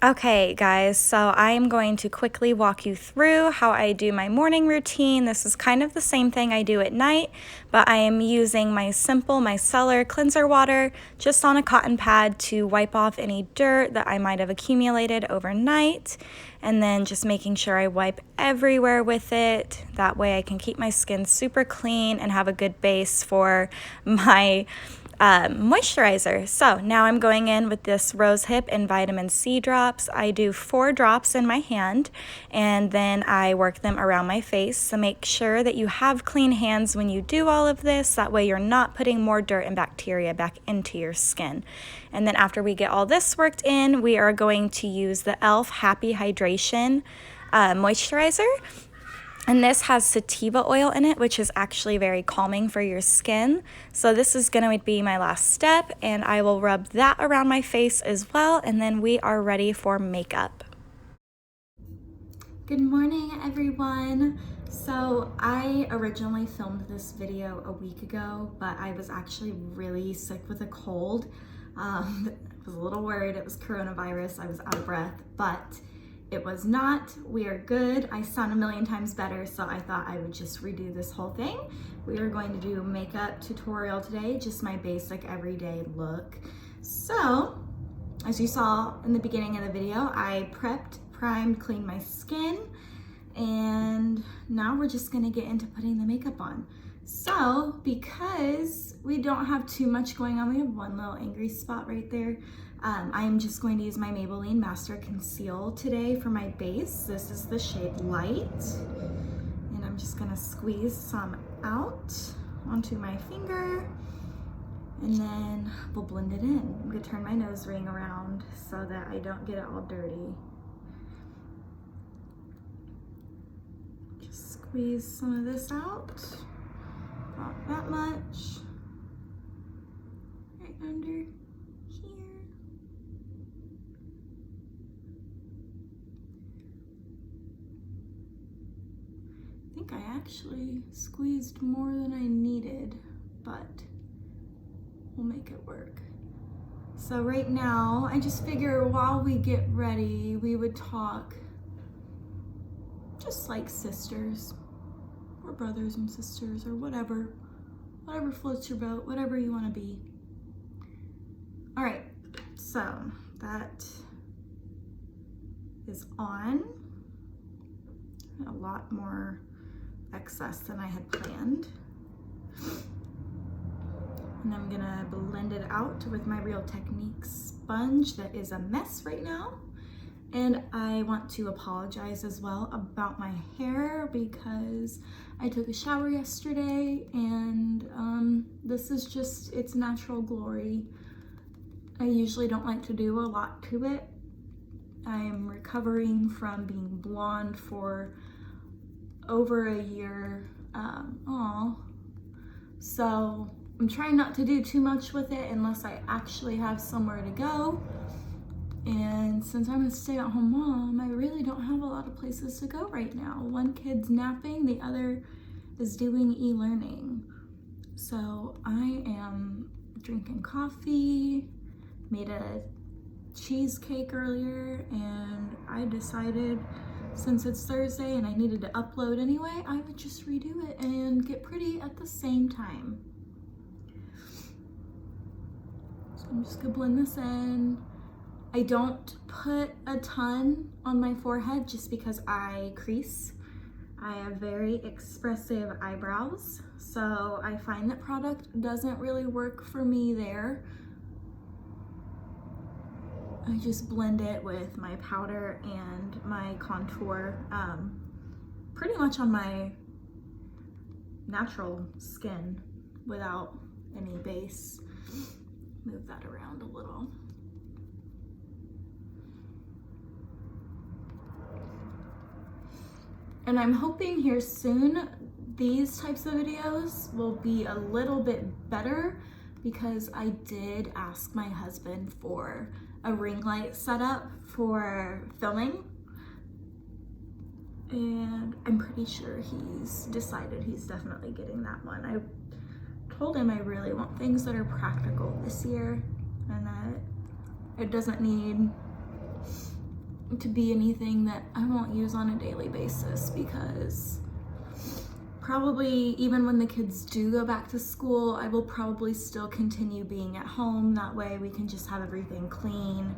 Okay, guys, so I am going to quickly walk you through how I do my morning routine. This is kind of the same thing I do at night, but I am using my simple micellar cleanser water just on a cotton pad to wipe off any dirt that I might have accumulated overnight, and then just making sure I wipe everywhere with it. That way I can keep my skin super clean and have a good base for my moisturizer. So now I'm going in with this rose hip and vitamin C drops. I do 4 drops in my hand and then I work them around my face. So make sure that you have clean hands when you do all of this. That way you're not putting more dirt and bacteria back into your skin. And then after we get all this worked in, we are going to use the e.l.f. Happy Hydration moisturizer. And this has sativa oil in it, which is actually very calming for your skin. So this is going to be my last step, and I will rub that around my face as well, and then we are ready for makeup. Good morning, everyone. So I originally filmed this video a week ago, but I was actually really sick with a cold. I was a little worried it was coronavirus. I was out of breath, but it was not. We are good. I sound a million times better, so I thought I would just redo this whole thing. We are going to do a makeup tutorial today, just my basic everyday look. So, as you saw in the beginning of the video, I prepped, primed, cleaned my skin, and now we're just gonna get into putting the makeup on. So, because we don't have too much going on, we have one little angry spot right there. I am just going to use my Maybelline Master Conceal today for my base. This is the shade Light. And I'm just gonna squeeze some out onto my finger. And then we'll blend it in. I'm gonna turn my nose ring around so that I don't get it all dirty. Just squeeze some of this out. Not that much. Right under. I think I actually squeezed more than I needed, but we'll make it work. So right now, I just figure while we get ready, we would talk just like sisters or brothers and sisters or whatever floats your boat, whatever you want to be. All right, so that is on. A lot more excess than I had planned. And I'm gonna blend it out with my Real Techniques sponge that is a mess right now. And I want to apologize as well about my hair because I took a shower yesterday and this is just its natural glory. I usually don't like to do a lot to it. I am recovering from being blonde for over a year. So I'm trying not to do too much with it unless I actually have somewhere to go. And since I'm a stay-at-home mom, I really don't have a lot of places to go right now. One kid's napping, the other is doing e-learning. So I am drinking coffee, made a cheesecake earlier, and I decided since it's Thursday and I needed to upload anyway, I would just redo it and get pretty at the same time. So I'm just gonna blend this in. I don't put a ton on my forehead just because I crease. I have very expressive eyebrows, so I find that product doesn't really work for me there. I just blend it with my powder and my contour, pretty much on my natural skin without any base. Move that around a little. And I'm hoping here soon these types of videos will be a little bit better because I did ask my husband for a ring light setup for filming, and I'm pretty sure he's decided he's definitely getting that one. I told him I really want things that are practical this year and that it doesn't need to be anything that I won't use on a daily basis, because probably even when the kids do go back to school, I will probably still continue being at home. That way we can just have everything clean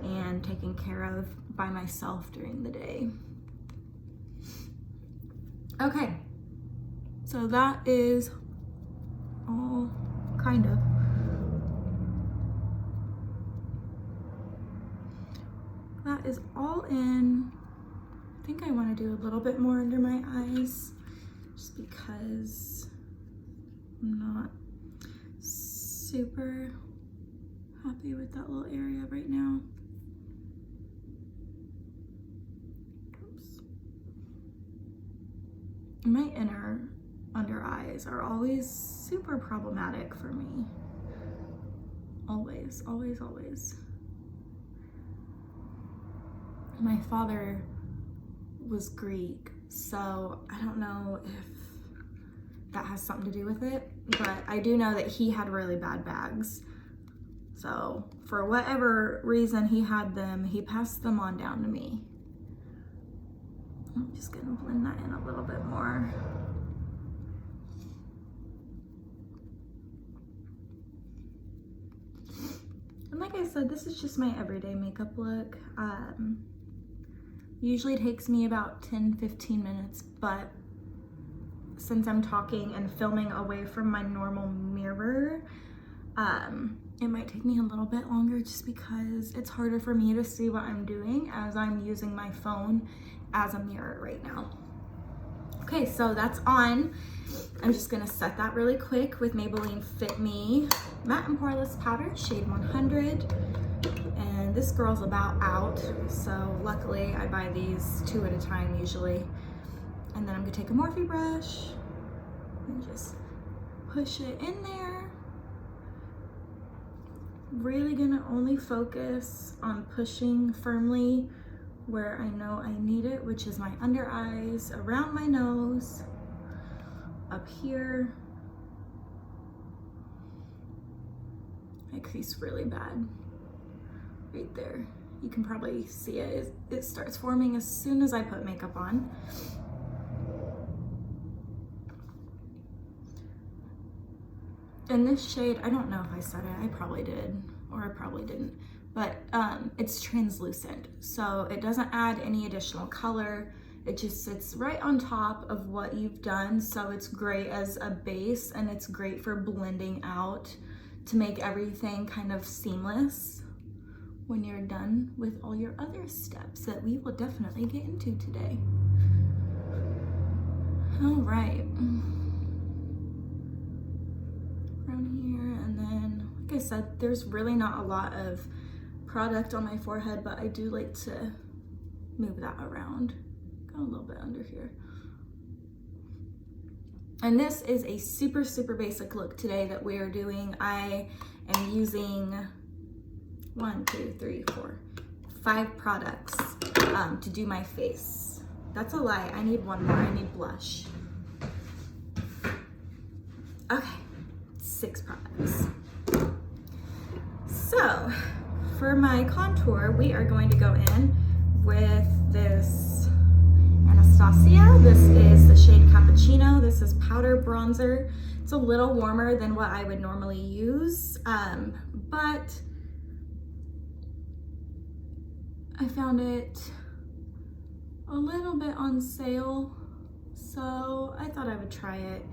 and taken care of by myself during the day. Okay, so that is all kind of. That is all in. I think I want to do a little bit more under my eyes, just because I'm not super happy with that little area right now. Oops. My inner under eyes are always super problematic for me. Always, always, always. My father was Greek, so I don't know if that has something to do with it, but I do know that he had really bad bags. So for whatever reason he had them, he passed them on down to me. I'm just gonna blend that in a little bit more. And like I said, this is just my everyday makeup look. Usually takes me about 10-15 minutes, but since I'm talking and filming away from my normal mirror, it might take me a little bit longer, just because it's harder for me to see what I'm doing as I'm using my phone as a mirror right now. Okay, so that's on. I'm just gonna set that really quick with Maybelline Fit Me Matte and Poreless Powder, shade 100. And this girl's about out, so luckily I buy these 2 at a time usually. And then I'm gonna take a Morphe brush and just push it in there. Really gonna only focus on pushing firmly where I know I need it, which is my under eyes, around my nose, up here. I crease really bad. Right there. You can probably see it. It starts forming as soon as I put makeup on. And this shade, I don't know if I said it, I probably did, or I probably didn't, but it's translucent, so it doesn't add any additional color. It just sits right on top of what you've done, so it's great as a base, and it's great for blending out to make everything kind of seamless when you're done with all your other steps that we will definitely get into today. All right. Around here, and then, like I said, there's really not a lot of product on my forehead, but I do like to move that around. Go a little bit under here. And this is a super, super basic look today that we are doing. I am using 5 products to do my face. That's a lie, I need one more, I need blush. Okay, 6 products. So, for my contour, we are going to go in with this Anastasia. This is the shade Cappuccino. This is powder bronzer. It's a little warmer than what I would normally use, but I found it a little bit on sale, so I thought I would try it.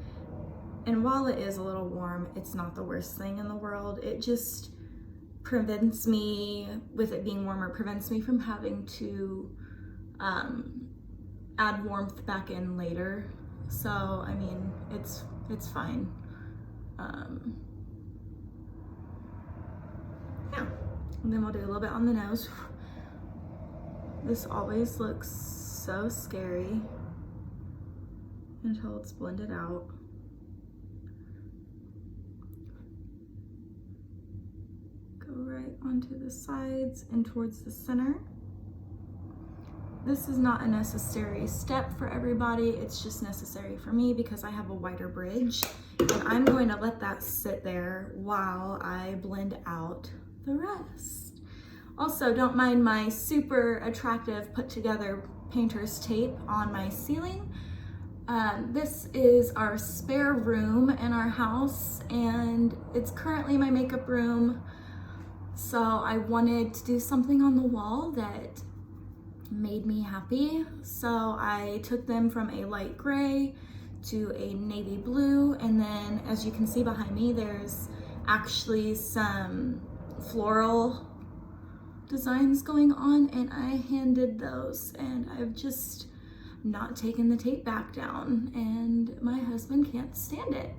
And while it is a little warm, it's not the worst thing in the world. It just prevents me, with it being warmer, prevents me from having to add warmth back in later. So, I mean, it's fine. Yeah, and then we'll do a little bit on the nose. This always looks so scary until it's blended out. Go right onto the sides and towards the center. This is not a necessary step for everybody, it's just necessary for me because I have a wider bridge, and I'm going to let that sit there while I blend out the rest. Also, don't mind my super attractive put together painter's tape on my ceiling. This is our spare room in our house, and it's currently my makeup room. So I wanted to do something on the wall that made me happy. So I took them from a light gray to a navy blue, and then as you can see behind me, there's actually some floral designs going on, and I handed those, and I've just not taken the tape back down, and my husband can't stand it.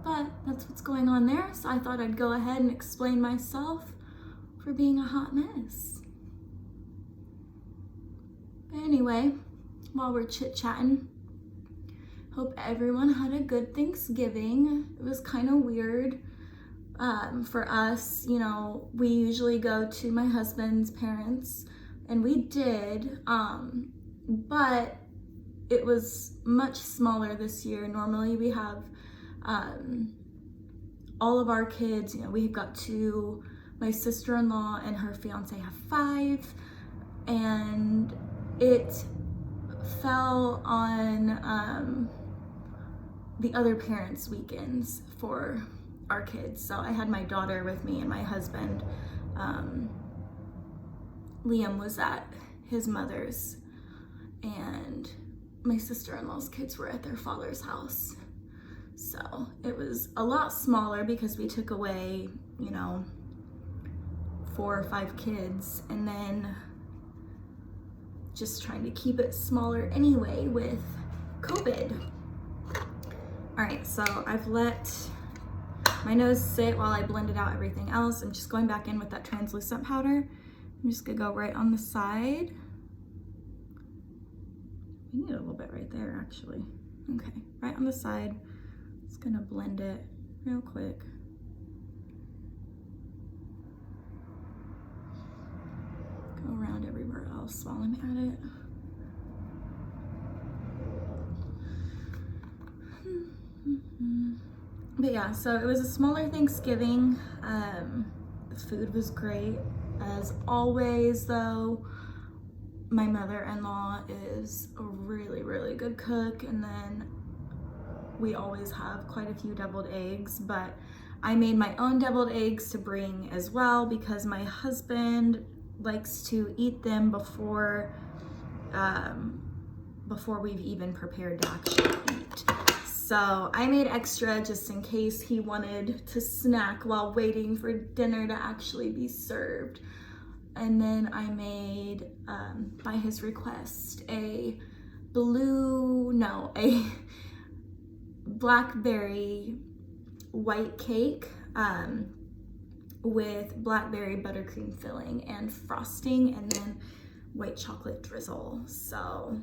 But that's what's going on there, so I thought I'd go ahead and explain myself for being a hot mess. But anyway, while we're chit-chatting, hope everyone had a good Thanksgiving. It was kind of weird for us. You know, we usually go to my husband's parents, and we did, but it was much smaller this year. Normally we have all of our kids, you know, we've got 2, my sister-in-law and her fiance have 5, and it fell on the other parents' weekends for our kids. So I had my daughter with me and my husband. Liam was at his mother's, and my sister-in-law's kids were at their father's house. So it was a lot smaller because we took away, you know, 4 or 5 kids, and then just trying to keep it smaller anyway with COVID. All right, so I've let my nose sit while I blended out everything else. I'm just going back in with that translucent powder. I'm just gonna go right on the side. We need a little bit right there, actually. Okay, right on the side. Just gonna blend it real quick. Go around everywhere else while I'm at it. But yeah, so it was a smaller Thanksgiving. The food was great. As always, though, my mother-in-law is a really, really good cook, and then we always have quite a few deviled eggs, but I made my own deviled eggs to bring as well because my husband likes to eat them before we've even prepared to actually eat. So I made extra just in case he wanted to snack while waiting for dinner to actually be served. And then I made, by his request, a blackberry white cake with blackberry buttercream filling and frosting, and then white chocolate drizzle. So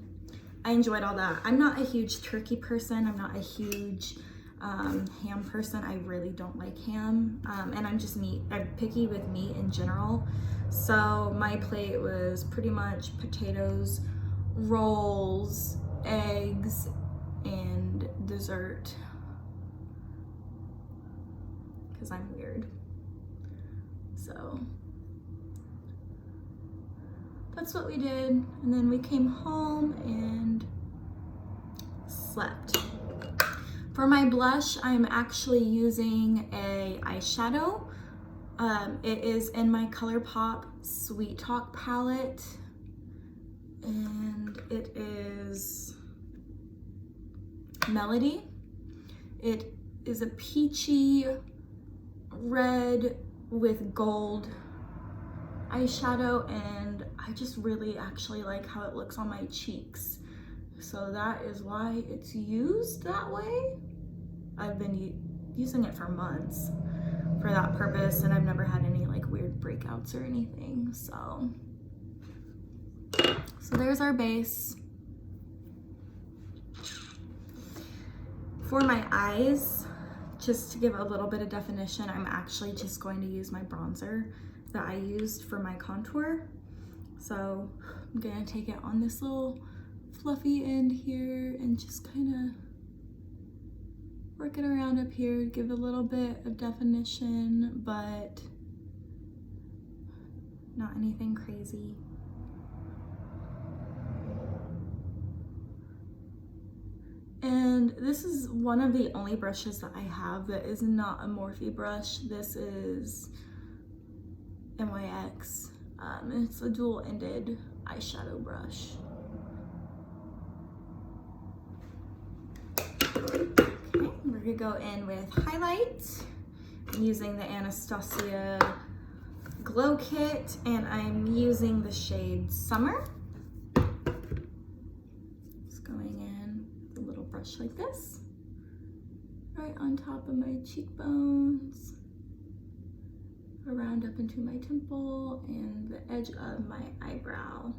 I enjoyed all that. I'm not a huge turkey person. I'm not a huge ham person. I really don't like ham, and I'm picky with meat in general. So my plate was pretty much potatoes, rolls, eggs, and dessert, because I'm weird. So that's what we did, and then we came home and slept. For my blush, I'm actually using a eyeshadow. It is in my ColourPop Sweet Talk palette, and it is Melody. It is a peachy red with gold eyeshadow, and I just really actually like how it looks on my cheeks. So that is why it's used that way. I've been using it for months for that purpose, and I've never had any like weird breakouts or anything. So there's our base. For my eyes, just to give a little bit of definition, I'm actually just going to use my bronzer that I used for my contour. So I'm gonna take it on this little fluffy end here and just kind of work it around up here, give a little bit of definition, but not anything crazy. And this is one of the only brushes that I have that is not a Morphe brush. This is NYX. It's a dual-ended eyeshadow brush. Okay, we're gonna go in with highlight. I'm using the Anastasia Glow Kit, and I'm using the shade Summer. Just going in with a little brush like this, right on top of my cheekbones, around up into my temple and the edge of my eyebrow.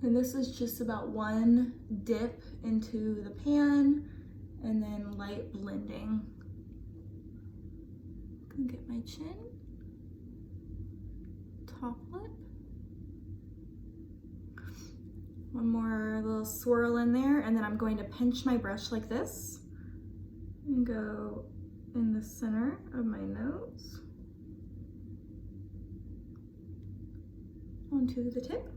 And this is just about one dip into the pan and then light blending. Gonna get my chin, top lip. One more little swirl in there, and then I'm going to pinch my brush like this and go in the center of my nose onto the tip.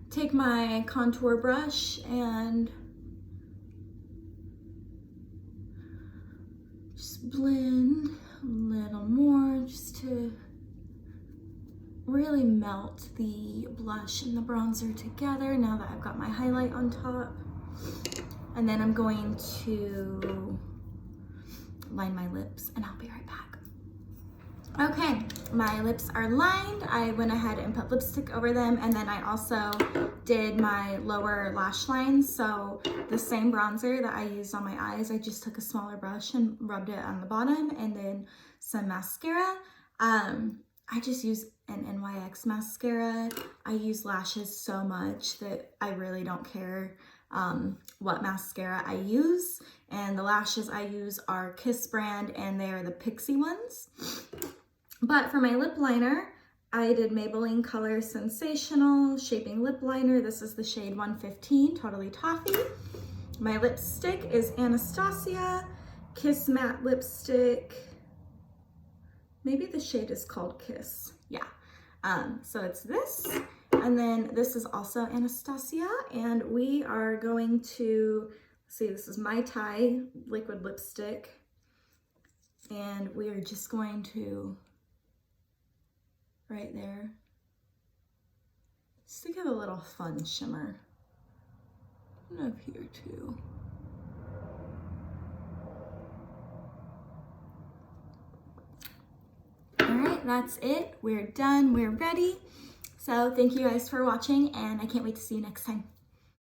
Take my contour brush and just blend a little more just to really melt the blush and the bronzer together now that I've got my highlight on top. And then I'm going to line my lips and I'll be right back. Okay, my lips are lined. I went ahead and put lipstick over them, and then I also did my lower lash lines. So the same bronzer that I used on my eyes, I just took a smaller brush and rubbed it on the bottom, and then some mascara. I just use an NYX mascara. I use lashes so much that I really don't care what mascara I use. And the lashes I use are Kiss brand, and they are the Pixie ones. But for my lip liner, I did Maybelline Color Sensational Shaping Lip Liner. This is the shade 115, Totally Toffee. My lipstick is Anastasia Kiss Matte Lipstick. Maybe the shade is called Kiss. Yeah. So it's this. And then this is also Anastasia. And we are going to, see, this is Mai Tai liquid lipstick. And we are just going to, right there, just to give a little fun shimmer. And up here too. All right, that's it. We're done, we're ready. So thank you guys for watching, and I can't wait to see you next time.